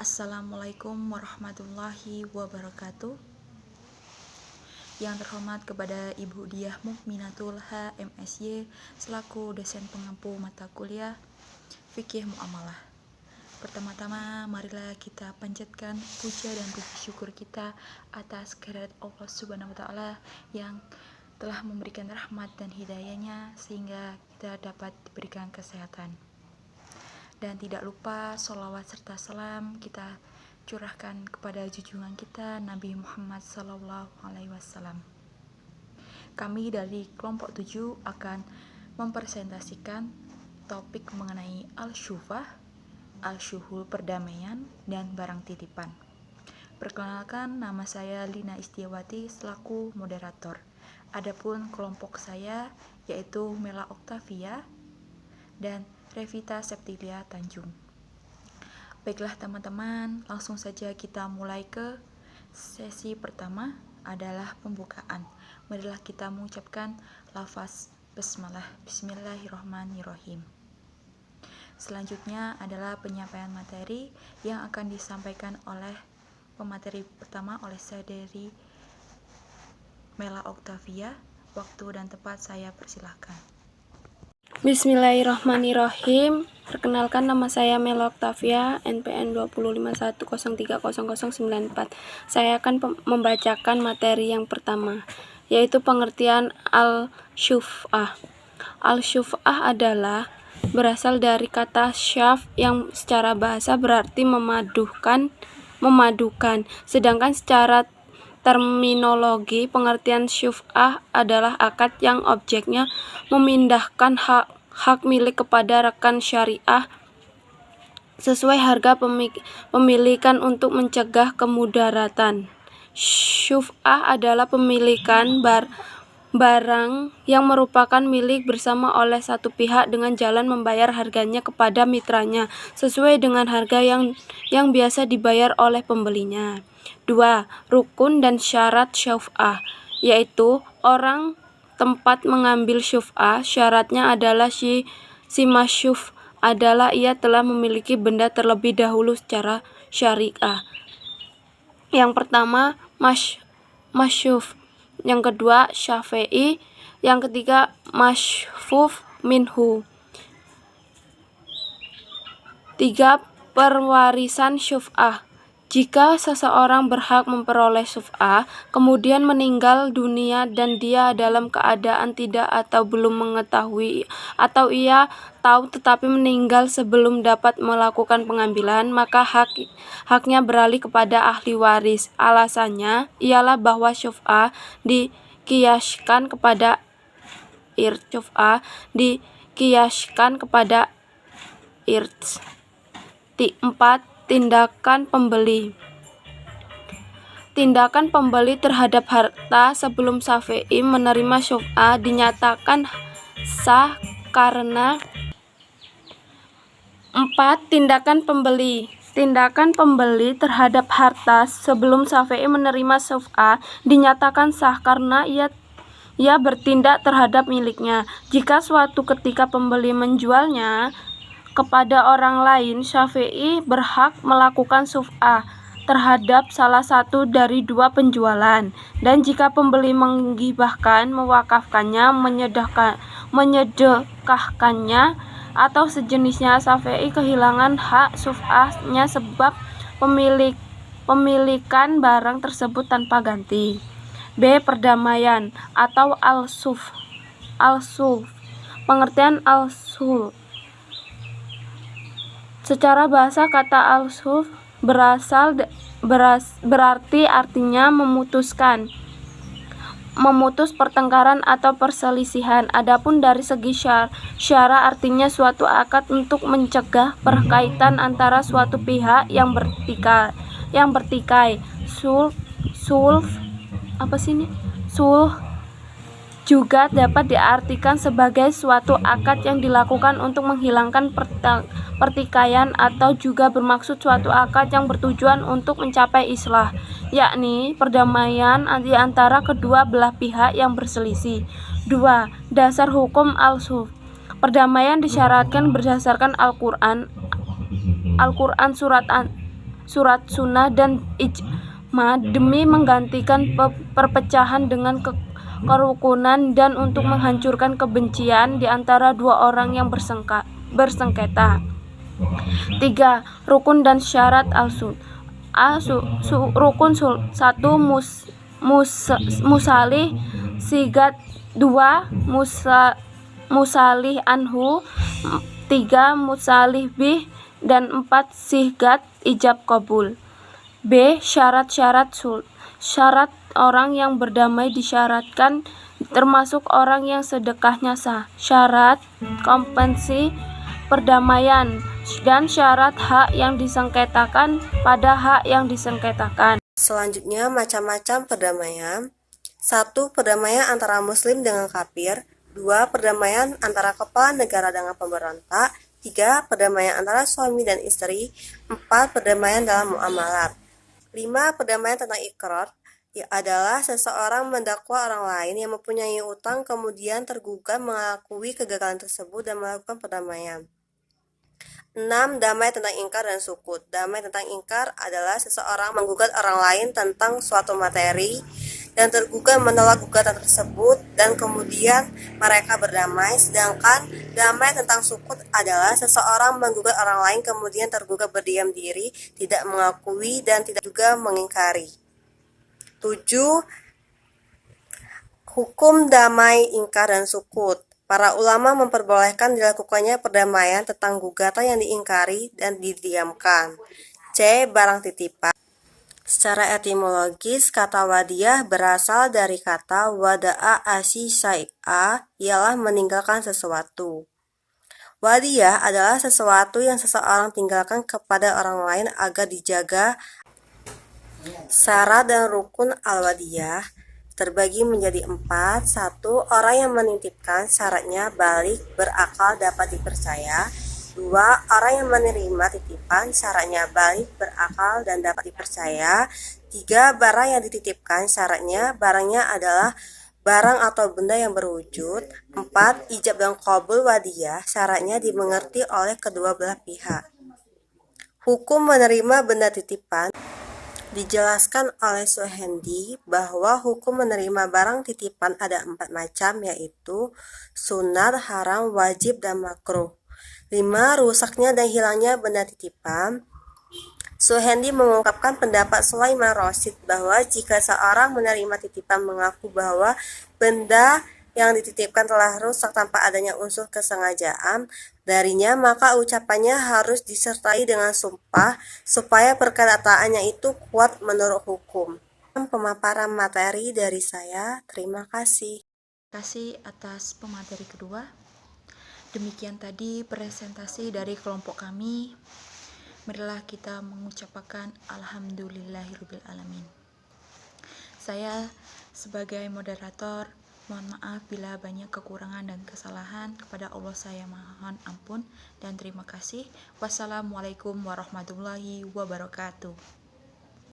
Assalamualaikum warahmatullahi wabarakatuh. Yang terhormat kepada Ibu Diah Mukminatul HMSY selaku dosen pengampu mata kuliah Fikih Muamalah. Pertama-tama marilah kita panjatkan puja dan puji syukur kita atas kehadirat Allah Subhanahu wa taala yang telah memberikan rahmat dan hidayahnya sehingga kita dapat diberikan kesehatan. Dan tidak lupa sholawat serta salam kita curahkan kepada junjungan kita Nabi Muhammad SAW. Kami dari kelompok 7 akan mempresentasikan topik mengenai al-syufah, al-syuhul perdamaian, dan barang titipan. Perkenalkan, nama saya Lina Istiawati selaku moderator. Adapun kelompok saya yaitu Mela Oktavia dan Revita Septilia Tanjung. Baiklah teman-teman, langsung saja kita mulai ke sesi pertama adalah pembukaan. Marilah kita mengucapkan lafaz basmalah, bismillahirrahmanirrahim. Selanjutnya adalah penyampaian materi yang akan disampaikan oleh pemateri pertama oleh saya dari Mela Oktavia. Waktu dan tempat saya persilahkan. Bismillahirrahmanirrahim. Perkenalkan, nama saya Mela Oktavia, NPN 251300094. Saya akan membacakan materi yang pertama, yaitu pengertian al-syuf'ah. Al-syuf'ah adalah berasal dari kata syaf yang secara bahasa berarti memadukan, sedangkan secara terminologi, pengertian syuf'ah adalah akad yang objeknya memindahkan hak milik kepada rekan syariah sesuai harga pemilikan untuk mencegah kemudaratan. Syuf'ah adalah pemilikan barang yang merupakan milik bersama oleh satu pihak dengan jalan membayar harganya kepada mitranya sesuai dengan harga yang biasa dibayar oleh pembelinya. 2. Rukun dan syarat syuf'ah, yaitu orang tempat mengambil syuf'ah, syaratnya adalah si masyuf adalah ia telah memiliki benda terlebih dahulu secara syariah. Yang pertama masyuf, yang kedua syafi'i, yang ketiga masyfuf minhu. 3. Perwarisan syuf'ah. Jika seseorang berhak memperoleh syuf'ah, kemudian meninggal dunia dan dia dalam keadaan tidak atau belum mengetahui, atau ia tahu tetapi meninggal sebelum dapat melakukan pengambilan, maka haknya beralih kepada ahli waris. Alasannya ialah bahwa syuf'ah dikiaskan kepada irts. 4. Tindakan pembeli. Tindakan pembeli terhadap harta sebelum Syafi'i menerima syuf'ah dinyatakan sah karena 4. Tindakan pembeli. Tindakan pembeli terhadap harta sebelum Syafi'i menerima syuf'ah dinyatakan sah karena ia bertindak terhadap miliknya. Jika suatu ketika pembeli menjualnya kepada orang lain, Syafi'i berhak melakukan syuf'ah terhadap salah satu dari dua penjualan. Dan jika pembeli menggibahkan, mewakafkannya, menyedekahkannya, atau sejenisnya, Syafi'i kehilangan hak syuf'ahnya sebab pemilikan barang tersebut tanpa ganti. B. Perdamaian atau al-sulh. Pengertian al-sulh. Secara bahasa, kata al-sulh berarti artinya memutus pertengkaran atau perselisihan. Adapun dari segi syara artinya suatu akad untuk mencegah perkaitan antara suatu pihak yang bertikai. Sulh juga dapat diartikan sebagai suatu akad yang dilakukan untuk menghilangkan pertikaian atau juga bermaksud suatu akad yang bertujuan untuk mencapai islah, yakni perdamaian di antara kedua belah pihak yang berselisih. 2. Dasar hukum al-sulh. Perdamaian disyaratkan berdasarkan Al-Qur'an surat surat sunnah dan ijma demi menggantikan perpecahan dengan kerukunan dan untuk menghancurkan kebencian di antara dua orang yang bersengketa. 3. Rukun dan syarat Rukun 1. Musalih sigat 2. Musalih anhu 3. Musalih bih dan 4. Sigat ijab qabul. B. Syarat orang yang berdamai disyaratkan termasuk orang yang sedekahnya sah. Syarat kompensi perdamaian dan syarat hak yang disengketakan pada hak yang disengketakan. Selanjutnya, macam-macam perdamaian. 1. Perdamaian antara muslim dengan kafir. 2. Perdamaian antara kepala negara dengan pemberontak. 3. Perdamaian antara suami dan istri. 4. Perdamaian dalam muamalat. 5. Perdamaian tentang ikrar adalah seseorang mendakwa orang lain yang mempunyai utang kemudian tergugat mengakui kegagalan tersebut dan melakukan perdamaian. 6. Damai tentang ingkar dan sukut. Damai tentang ingkar adalah seseorang menggugat orang lain tentang suatu materi dan tergugat menolak gugatan tersebut dan kemudian mereka berdamai. Sedangkan damai tentang sukut adalah seseorang menggugat orang lain kemudian tergugat berdiam diri, tidak mengakui dan tidak juga mengingkari. 7. Hukum damai, ingkar, dan sukut. Para ulama memperbolehkan dilakukannya perdamaian tentang gugatan yang diingkari dan didiamkan. C. Barang titipan. Secara etimologis, kata wadiyah berasal dari kata wada'a asy syai'a, ialah meninggalkan sesuatu. Wadiyah adalah sesuatu yang seseorang tinggalkan kepada orang lain agar dijaga. Syarat dan rukun al-wadiyah terbagi menjadi 4. 1. Orang yang menitipkan syaratnya balik, berakal, dapat dipercaya. 2. Orang yang menerima titipan syaratnya balik, berakal, dan dapat dipercaya. 3. Barang yang dititipkan syaratnya barangnya adalah barang atau benda yang berwujud. 4. Ijab dan qabul wadiyah syaratnya dimengerti oleh kedua belah pihak. Hukum menerima benda titipan dijelaskan oleh Suhendi bahwa hukum menerima barang titipan ada 4 macam, yaitu sunat, haram, wajib, dan makruh. 5. Rusaknya dan hilangnya benda titipan. Suhendi mengungkapkan pendapat Sulaiman Rasyid bahwa jika seorang menerima titipan mengaku bahwa benda yang dititipkan telah rusak tanpa adanya unsur kesengajaan darinya, maka ucapannya harus disertai dengan sumpah supaya perkataannya itu kuat menurut hukum. Pemaparan materi dari saya, terima kasih. Terima kasih atas pemateri kedua. Demikian tadi presentasi dari kelompok kami. Marilah kita mengucapkan alhamdulillahirabbil alamin. Saya sebagai moderator mohon maaf bila banyak kekurangan dan kesalahan. Kepada Allah saya mohon ampun dan terima kasih. Wassalamualaikum warahmatullahi wabarakatuh.